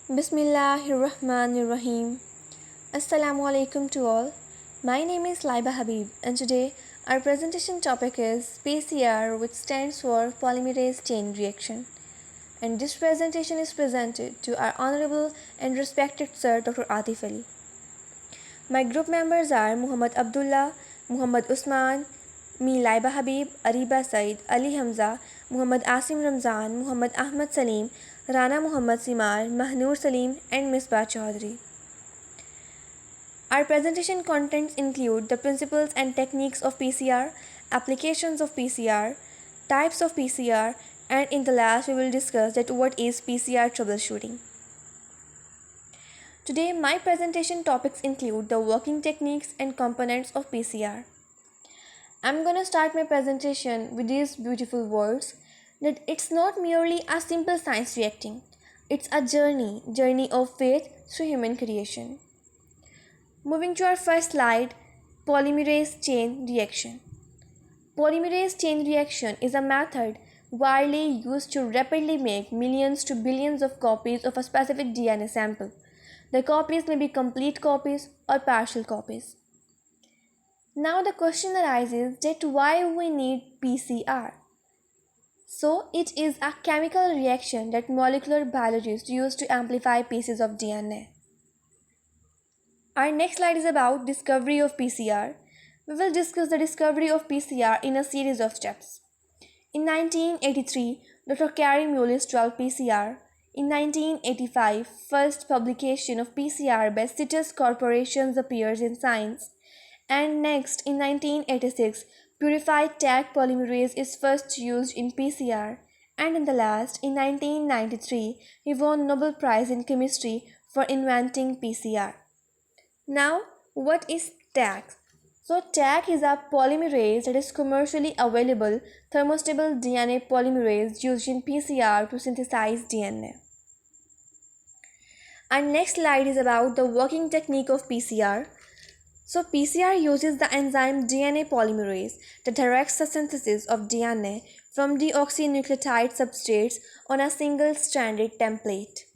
Bismillahirrahmanirrahim. Assalamu alaikum to all. My name is Laiba Habib, and today our presentation topic is PCR, which stands for Polymerase Chain Reaction. And this presentation is presented to our Honorable and respected Sir Dr. Atif Ali. My group members are Muhammad Abdullah, Muhammad Usman, me Laiba Habib, Ariba Said, Ali Hamza, Muhammad Asim Ramzan, Muhammad Ahmad Salim, Rana Muhammad Simar, Mahnoor Salim, and Misbah Chaudhry. Our presentation contents include the principles and techniques of PCR, applications of PCR, types of PCR, and in the last we will discuss that what is PCR troubleshooting. Today my presentation topics include the working techniques and components of PCR. I'm gonna start my presentation with these beautiful words that it's not merely a simple science reacting. It's a journey of faith through human creation. Moving to our first slide, polymerase chain reaction. Polymerase chain reaction is a method widely used to rapidly make millions to billions of copies of a specific DNA sample. The copies may be complete copies or partial copies. Now the question arises that why we need PCR. So it is a chemical reaction that molecular biologists use to amplify pieces of DNA. Our next slide is about discovery of PCR. We will discuss the discovery of PCR in a series of steps. In 1983, Dr. Carey Mullis developed PCR. In 1985, first publication of PCR by Citus Corporation appears in Science. And next, in 1986, purified Taq polymerase is first used in PCR. And in the last, in 1993, he won Nobel Prize in Chemistry for inventing PCR. Now, what is Taq? So Taq is a polymerase that is commercially available thermostable DNA polymerase used in PCR to synthesize DNA. Our next slide is about the working technique of PCR. So PCR uses the enzyme DNA polymerase that directs the synthesis of DNA from deoxynucleotide substrates on a single-stranded template.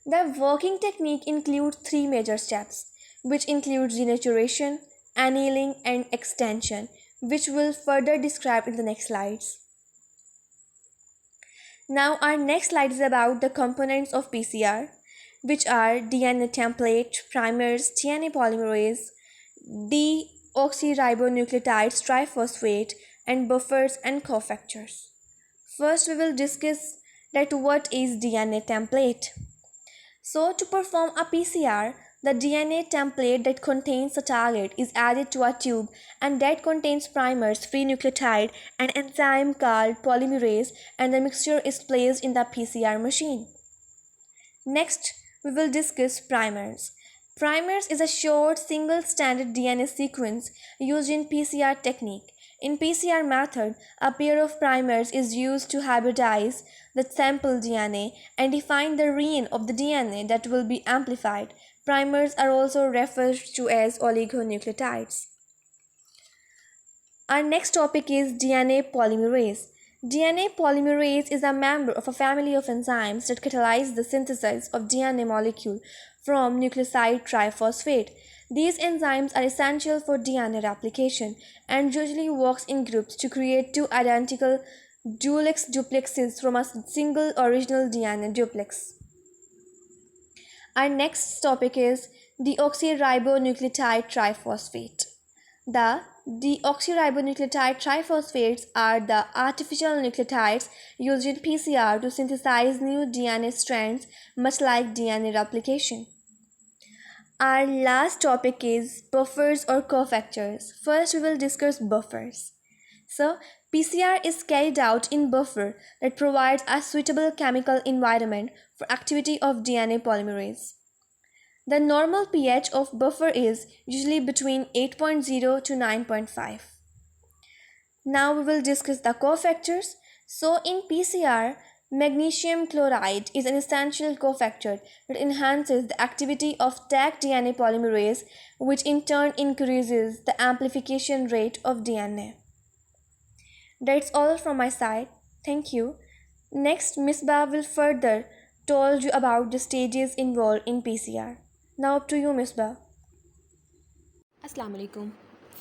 The working technique includes three major steps, which include denaturation, annealing, and extension, which we'll further describe in the next slides. Now our next slide is about the components of PCR, which are DNA template, primers, DNA polymerase, deoxyribonucleotides triphosphate, and buffers and cofactors. First we will discuss that what is DNA template. So to perform a PCR, the DNA template that contains the target is added to a tube and that contains primers, free nucleotide, and enzyme called polymerase, and the mixture is placed in the PCR machine. Next, we will discuss primers. Primers is a short single-stranded DNA sequence used in PCR technique. In PCR method, a pair of primers is used to hybridize the sample DNA and define the region of the DNA that will be amplified. Primers are also referred to as oligonucleotides. Our next topic is DNA polymerase. DNA polymerase is a member of a family of enzymes that catalyze the synthesis of DNA molecule from nucleoside triphosphate. These enzymes are essential for DNA replication and usually works in groups to create two identical dual-X duplexes from a single original DNA duplex. Our next topic is deoxyribonucleotide triphosphate. The deoxyribonucleotide triphosphates are the artificial nucleotides used in PCR to synthesize new DNA strands, much like DNA replication. Our last topic is buffers or cofactors. First, we will discuss buffers. So, PCR is carried out in buffer that provides a suitable chemical environment for activity of DNA polymerase. The normal pH of buffer is usually between 8.0 to 9.5. Now we will discuss the cofactors. So in PCR, magnesium chloride is an essential cofactor that enhances the activity of Taq DNA polymerase, which in turn increases the amplification rate of DNA. That's all from my side. Thank you. Next, Misbah will further told you about the stages involved in PCR. Now up to you, Misbah. Assalamu alaikum.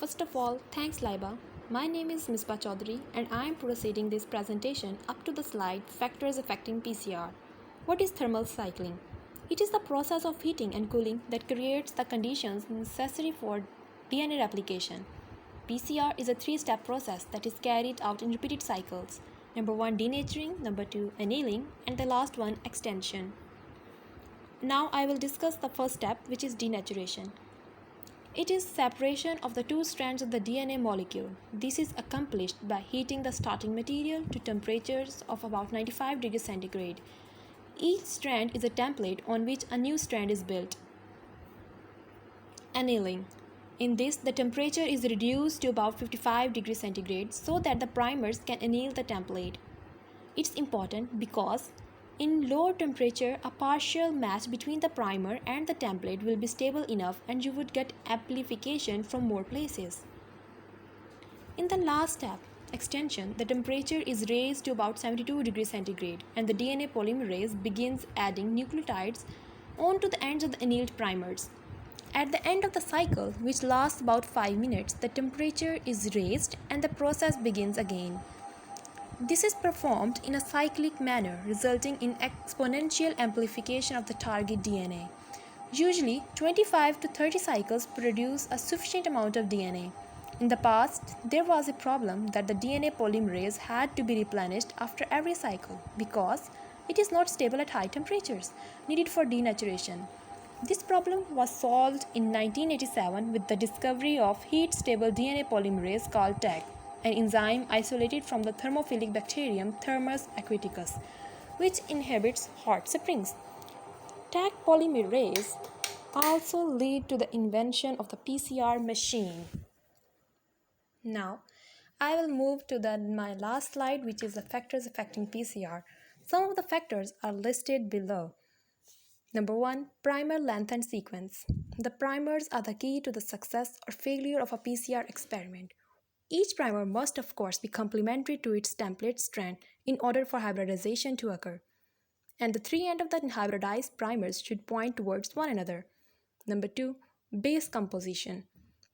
First of all, thanks Laiba. My name is Misbah Chaudhary and I am proceeding this presentation up to the slide Factors Affecting PCR. What is thermal cycling? It is the process of heating and cooling that creates the conditions necessary for DNA replication. PCR is a three-step process that is carried out in repeated cycles. Number 1 denaturing, number 2 annealing, and the last one extension. Now I will discuss the first step, which is denaturation. It is separation of the two strands of the DNA molecule. This is accomplished by heating the starting material to temperatures of about 95 degrees centigrade. Each strand is a template on which a new strand is built. Annealing. In this, the temperature is reduced to about 55 degrees centigrade so that the primers can anneal the template. It's important because in lower temperature, a partial match between the primer and the template will be stable enough and you would get amplification from more places. In the last step, extension, the temperature is raised to about 72 degrees centigrade and the DNA polymerase begins adding nucleotides onto the ends of the annealed primers. At the end of the cycle, which lasts about 5 minutes, the temperature is raised and the process begins again. This is performed in a cyclic manner, resulting in exponential amplification of the target DNA. Usually, 25 to 30 cycles produce a sufficient amount of DNA. In the past, there was a problem that the DNA polymerase had to be replenished after every cycle because it is not stable at high temperatures needed for denaturation. This problem was solved in 1987 with the discovery of heat-stable DNA polymerase called TAG, an enzyme isolated from the thermophilic bacterium Thermus aquaticus, which inhabits hot springs. TAG polymerase also led to the invention of the PCR machine. Now, I will move to my last slide, which is the factors affecting PCR. Some of the factors are listed below. Number 1. Primer length and sequence. The primers are the key to the success or failure of a PCR experiment. Each primer must of course be complementary to its template strand in order for hybridization to occur. And the three ends of the hybridized primers should point towards one another. Number 2. Base composition.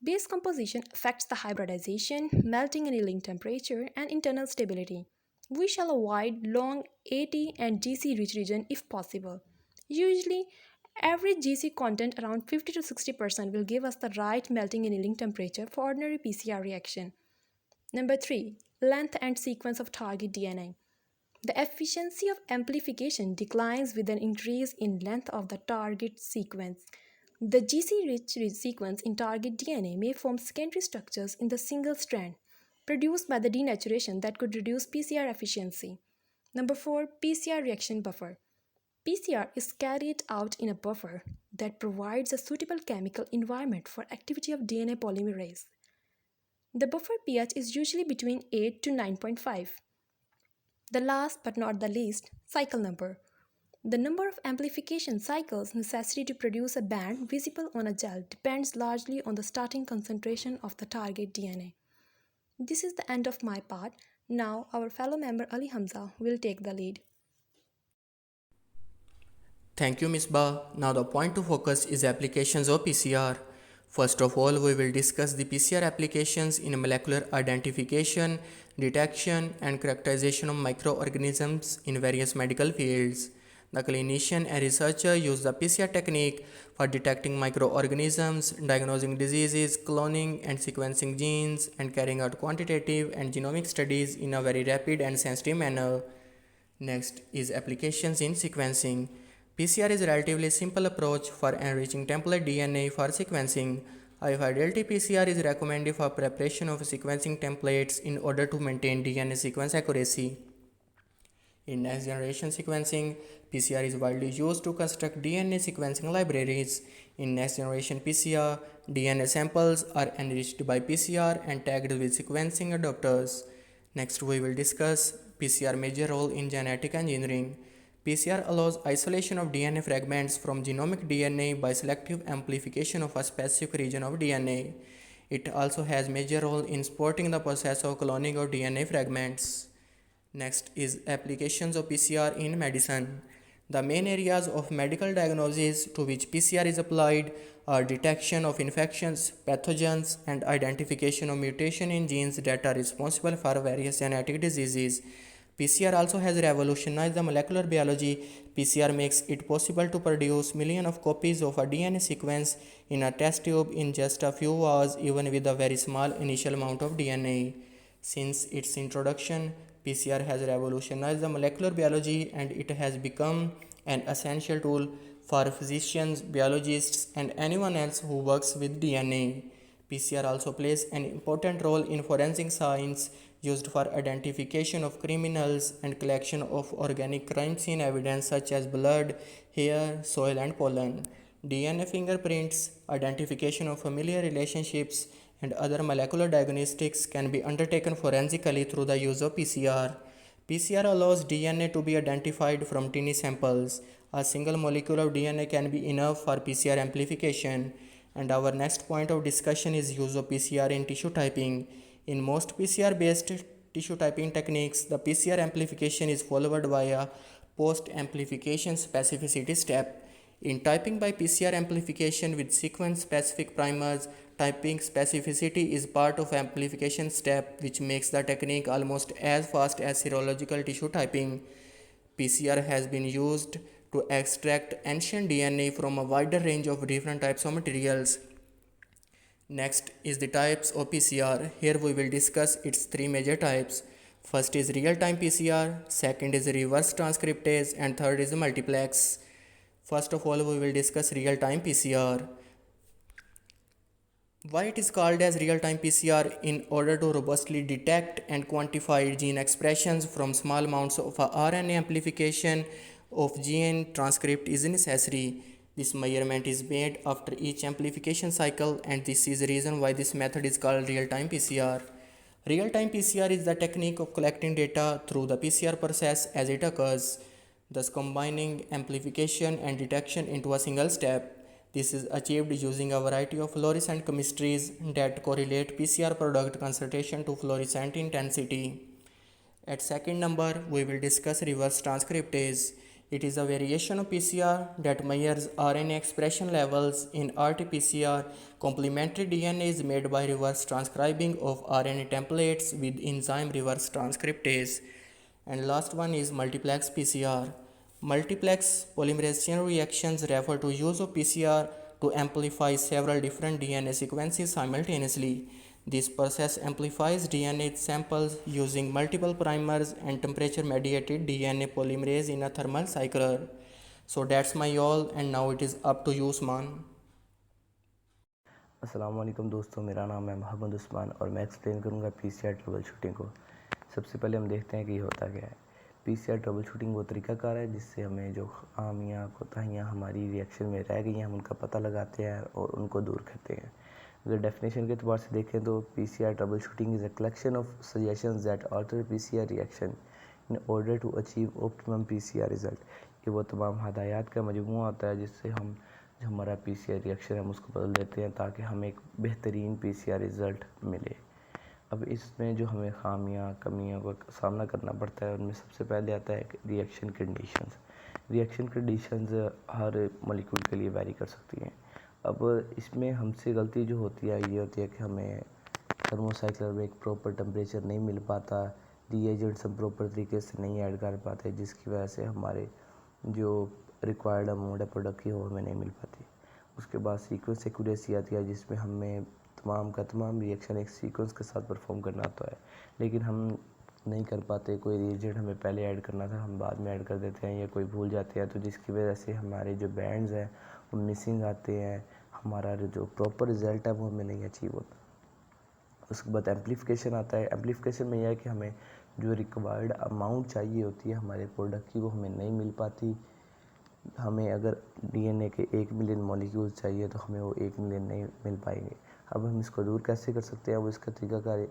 Base composition affects the hybridization, melting annealing temperature, and internal stability. We shall avoid long AT and GC rich region if possible. Usually, average GC content around 50 to 60% will give us the right melting annealing temperature for ordinary PCR reaction. Number 3. Length and sequence of target DNA. The efficiency of amplification declines with an increase in length of the target sequence. The GC-rich sequence in target DNA may form secondary structures in the single strand, produced by the denaturation that could reduce PCR efficiency. Number 4. PCR reaction buffer. PCR is carried out in a buffer that provides a suitable chemical environment for activity of DNA polymerase. The buffer pH is usually between 8 to 9.5. The last but not the least, cycle number. The number of amplification cycles necessary to produce a band visible on a gel depends largely on the starting concentration of the target DNA. This is the end of my part. Now our fellow member Ali Hamza will take the lead. Thank you, Ms. Ba. Now the point to focus is applications of PCR. First of all, we will discuss the PCR applications in molecular identification, detection, and characterization of microorganisms in various medical fields. The clinician and researcher use the PCR technique for detecting microorganisms, diagnosing diseases, cloning and sequencing genes, and carrying out quantitative and genomic studies in a very rapid and sensitive manner. Next is applications in sequencing. PCR is a relatively simple approach for enriching template DNA for sequencing. A fidelity PCR is recommended for preparation of sequencing templates in order to maintain DNA sequence accuracy. In next generation sequencing, PCR is widely used to construct DNA sequencing libraries. In next generation PCR, DNA samples are enriched by PCR and tagged with sequencing adapters. Next, we will discuss PCR major role in genetic engineering. PCR allows isolation of DNA fragments from genomic DNA by selective amplification of a specific region of DNA. It also has major role in supporting the process of cloning of DNA fragments. Next is applications of PCR in medicine. The main areas of medical diagnosis to which PCR is applied are detection of infections, pathogens, and identification of mutation in genes that are responsible for various genetic diseases. PCR also has revolutionized the molecular biology. PCR makes it possible to produce millions of copies of a DNA sequence in a test tube in just a few hours, even with a very small initial amount of DNA. Since its introduction, PCR has revolutionized the molecular biology and it has become an essential tool for physicians, biologists, and anyone else who works with DNA. PCR also plays an important role in forensic science, used for identification of criminals and collection of organic crime scene evidence such as blood, hair, soil, and pollen. DNA fingerprints, identification of familiar relationships, and other molecular diagnostics can be undertaken forensically through the use of PCR. PCR allows DNA to be identified from tiny samples. A single molecule of DNA can be enough for PCR amplification. And our next point of discussion is use of PCR in tissue typing. In most PCR based tissue typing techniques, the PCR amplification is followed by a post amplification specificity step. In typing by PCR amplification with sequence specific primers, typing specificity is part of amplification step, which makes the technique almost as fast as serological tissue typing. PCR has been used to extract ancient DNA from a wider range of different types of materials. Next is the types of PCR. Here we will discuss its three major types. First is real-time PCR, second is reverse transcriptase, and third is multiplex. First of all, we will discuss real-time PCR. Why it is called as real-time PCR? In order to robustly detect and quantify gene expressions from small amounts of RNA, amplification of gene transcript is necessary. This measurement is made after each amplification cycle, and this is the reason why this method is called real-time PCR. Real-time PCR is the technique of collecting data through the PCR process as it occurs, thus combining amplification and detection into a single step. This is achieved using a variety of fluorescent chemistries that correlate PCR product concentration to fluorescent intensity. At second number, we will discuss reverse transcriptase. It is a variation of PCR that measures RNA expression levels. In RT-PCR, complementary DNA is made by reverse transcribing of RNA templates with enzyme reverse transcriptase. And last one is multiplex PCR. Multiplex polymerase chain reactions refer to use of PCR to amplify several different DNA sequences simultaneously. This process amplifies DNA samples using multiple primers and temperature mediated DNA polymerase in a thermal cycler. So that's my all, and now it is up to you, Usman. अस्सलाम वालेकुम दोस्तों, मेरा नाम है मोहम्मद उस्मान और मैं explain करूंगा PCR trouble shooting को। सबसे पहले हम देखते हैं कि ये होता क्या है। पीसीआर ट्रबल शूटिंग वो तरीक़ाकार है जिससे हमें जो खामियाँ कोताहियाँ हमारी रिएक्शन में रह गई हैं हम उनका पता लगाते हैं और उनको दूर करते हैं। अगर डेफिनेशन के अतबार से देखें तो PCR trouble shooting is a collection of suggestions that alter PCR reaction in order to achieve optimum PCR result. ये वो तमाम हदायत का मजमूआ होता है जिससे हम जो हमारा पीसीआर रिएक्शन है हम उसको बदल देते हैं ताकि हमें एक बेहतरीन पीसीआर रिज़ल्ट मिले। अब इसमें जो हमें खामियां कमियों का सामना करना पड़ता है उनमें सबसे पहले आता है रिएक्शन कंडीशंस। रिएक्शन कंडीशंस हर मॉलिक्यूल के लिए वैरी कर सकती हैं। अब इसमें हमसे गलती जो होती है ये होती है कि हमें थर्मोसाइक्लर में एक प्रॉपर टेम्परेचर नहीं मिल पाता, रिएजेंट्स हम प्रॉपर तरीके से नहीं ऐड कर पाते जिसकी वजह से हमारे जो रिक्वायर्ड अमाउंट है प्रोडक्ट की वो हमें नहीं मिल पाती। उसके बाद सीक्वेंस एक्यूरेसी आती है जिसमें हमें तमाम का तमाम रिएक्शन एक सीक्वेंस के साथ परफॉर्म करना होता है, लेकिन हम नहीं कर पाते। कोई रिएजेंट हमें पहले ऐड करना था हम बाद में ऐड कर देते हैं या कोई भूल जाते हैं, तो जिसकी वजह से हमारे जो बैंड्स हैं वो मिसिंग आते हैं, हमारा जो प्रॉपर रिज़ल्ट है वो हमें नहीं अचीव होता। उसके बाद एम्पलीफिकेशन आता है। एम्पलीफिकेशन में यह है कि हमें जो रिक्वायर्ड अमाउंट चाहिए होती है हमारे प्रोडक्ट की वो हमें नहीं मिल पाती। हमें अगर डीएनए के 1 मिलियन मॉलिक्यूल्स चाहिए तो हमें वो 1 मिलियन नहीं मिल पाएंगे। अब हम इसको दूर कैसे कर सकते हैं? वो इसका तरीकाकार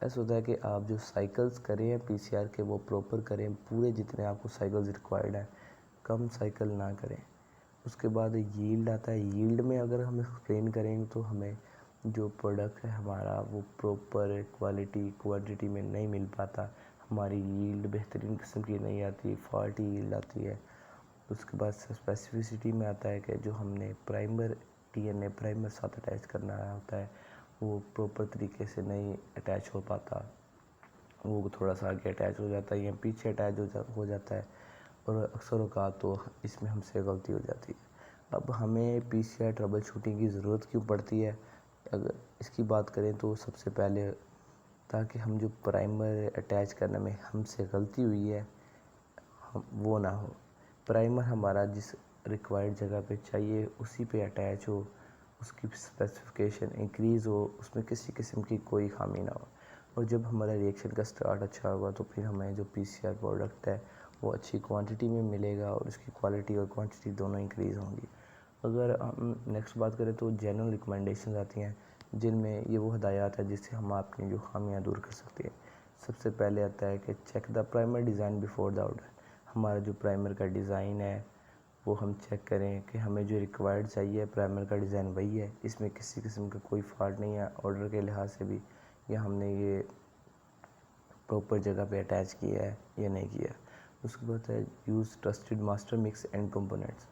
ऐसा होता है कि आप जो साइकिल्स करें पीसीआर के वो प्रॉपर करें, पूरे जितने आपको साइकिल्स रिक्वायर्ड हैं, कम साइकिल ना करें। उसके बाद यील्ड आता है। यील्ड में अगर हम एक्सप्लेन करेंगे तो हमें जो प्रोडक्ट है हमारा वो प्रॉपर क्वालिटी क्वांटिटी में नहीं मिल पाता, हमारी यील्ड बेहतरीन किस्म की नहीं आती, फॉल्टी यील्ड आती है। उसके बाद स्पेसिफिसिटी में आता है कि जो हमने प्राइमर DNA प्राइमर साथ अटैच करना होता है वो प्रॉपर तरीके से नहीं अटैच हो पाता, वो थोड़ा सा आगे अटैच हो जाता है या पीछे अटैच हो जाता है, और अक्सर औक़ात तो इसमें हमसे गलती हो जाती है। अब हमें PCR ट्रबल शूटिंग की ज़रूरत क्यों पड़ती है? अगर इसकी बात करें तो सबसे पहले ताकि हम जो प्राइमर अटैच करने में हमसे गलती हुई है वो ना हो, प्राइमर हमारा जिस रिक्वायर्ड जगह पे चाहिए उसी पे अटैच हो, उसकी स्पेसिफिकेशन इंक्रीज़ हो, उसमें किसी किस्म की कोई खामी ना हो, और जब हमारा रिएक्शन का स्टार्ट अच्छा होगा तो फिर हमें जो PCR प्रोडक्ट है वो अच्छी क्वांटिटी में मिलेगा और उसकी क्वालिटी और क्वांटिटी दोनों इंक्रीज़ होंगी। अगर हम नेक्स्ट बात करें तो जनरल रिकमेंडेशंस आती हैं जिनमें ये वो हदायत है जिससे हम अपनी जो खामियां दूर कर सकते हैं। सबसे पहले आता है कि check the primer design before the order. हमारा जो प्राइमर का डिज़ाइन है वो हम चेक करें कि हमें जो रिक्वायर्ड चाहिए प्राइमर का डिज़ाइन वही है, इसमें किसी किस्म का कोई फॉल्ट नहीं है ऑर्डर के लिहाज से भी, या हमने ये प्रॉपर जगह पे अटैच किया है या नहीं किया। उसके बाद है use trusted master mix and components.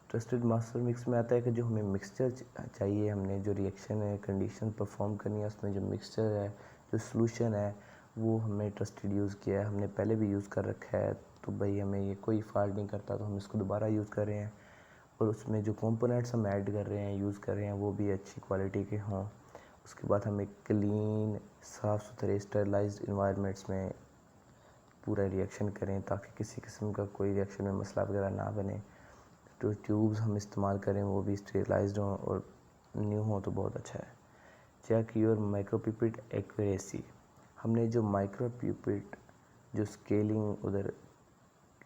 Trusted master mix में आता है कि जो हमें मिक्सचर चाहिए, हमने जो रिएक्शन है कंडीशन परफॉर्म करनी है उसमें जो मिक्सचर है जो सॉल्यूशन है वो हमने ट्रस्टेड यूज़ किया है, हमने पहले भी यूज़ कर रखा है, तो भाई हमें ये कोई फॉल्ट नहीं करता तो हम इसको दोबारा यूज़ कर रहे हैं। और उसमें जो कंपोनेंट्स हम ऐड कर रहे हैं यूज़ कर रहे हैं वो भी अच्छी क्वालिटी के हों। उसके बाद हमें क्लीन साफ़ सुथरे स्टरलाइज्ड इन्वायरमेंट्स में पूरा रिएक्शन करें ताकि किसी किस्म का कोई रिएक्शन में मसला वगैरह ना बने। जो ट्यूब्स हम इस्तेमाल करें वो भी स्टेरिलाइज्ड हों और न्यू हों तो बहुत अच्छा है। Check your micropipette accuracy. हमने जो माइक्रोपिपेट जो स्केलिंग उधर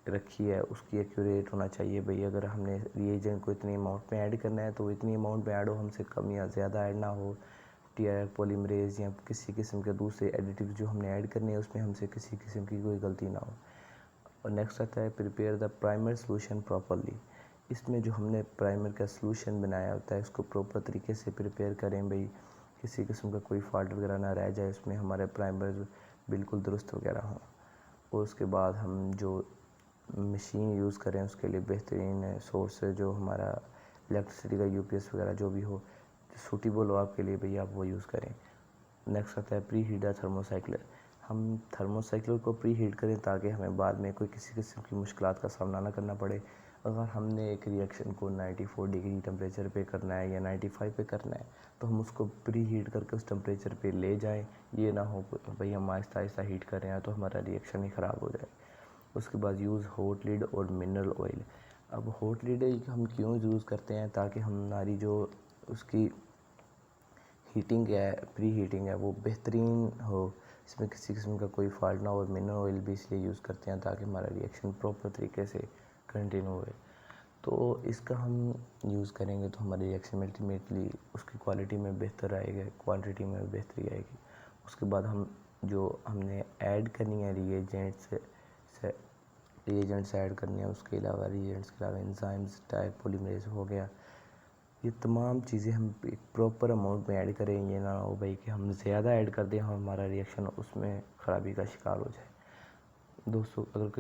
रखी है उसकी एक्यूरेट होना चाहिए भाई। अगर हमने रिएजेंट को इतनी अमाउंट में ऐड करना है तो इतनी अमाउंट में ऐड हो, हमसे कम या ज़्यादा ऐड ना हो। TR पॉलीमरेज या किसी किस्म के दूसरे एडिटिव जो हमने ऐड करने हैं उसमें हमसे किसी किस्म की कोई गलती ना हो। और नेक्स्ट आता है prepare the primer solution properly. इसमें जो हमने प्राइमर का सोल्यूशन बनाया होता है उसको प्रॉपर तरीके से प्रिपेयर करें भाई, किसी किस्म का कोई फॉल्ट वगैरह ना रह जाए, उसमें हमारे प्राइमर बिल्कुल दुरुस्त वगैरह हों। और उसके बाद हम जो मशीन यूज़ करें उसके लिए बेहतरीन सोर्स जो हमारा इलेक्ट्रिसिटी का UPS वगैरह जो भी हो सूटेबल हो आपके लिए भैया आप वो यूज़ करें। नेक्स्ट आता है प्री हीट द थर्मोसाइक्लर। हम थर्मोसाइक्लर को प्री हीट करें ताकि हमें बाद में कोई किसी किस्म की मुश्किलात का सामना ना करना पड़े। अगर हमने एक रिएक्शन को 94 डिग्री टेम्परेचर पे करना है या 95 पे करना है तो हम उसको प्री हीट करके उस टेम्परेचर पे ले जाएं, ये ना हो भाई हम आहिस्ता आहिस्ता हीट कर रहे हैं तो हमारा रिएक्शन ही ख़राब हो जाए। उसके बाद यूज़ हॉट लिड और मिनरल ऑयल। अब हॉट लिड हम क्यों यूज़ करते हैं ताकि हमारी जो उसकी हीटिंग है प्री हीटिंग है वो बेहतरीन हो, इसमें किसी किस्म का कोई फॉल्ट ना हो। और मिनरल ऑयल भी इसलिए यूज़ करते हैं ताकि हमारा रिएक्शन प्रॉपर तरीके से कंटिन्यू हो। तो इसका हम यूज़ करेंगे तो हमारी रिएक्शन अल्टीमेटली उसकी क्वालिटी में बेहतर आएगा, क्वांटिटी में बेहतरी आएगी। उसके बाद हम जो हमने ऐड करनी है रिएजेंट्स ऐड करनी है, उसके अलावा रिएजेंट्स के अलावा एंजाइम्स टाइप पॉलीमरेज हो गया, ये तमाम चीज़ें हम एक प्रॉपर अमाउंट में ऐड करें। ये ना हो भाई कि हम ज़्यादा ऐड कर दें हमारा रिएक्शन उसमें ख़राबी का शिकार हो जाए। दोस्तों अगर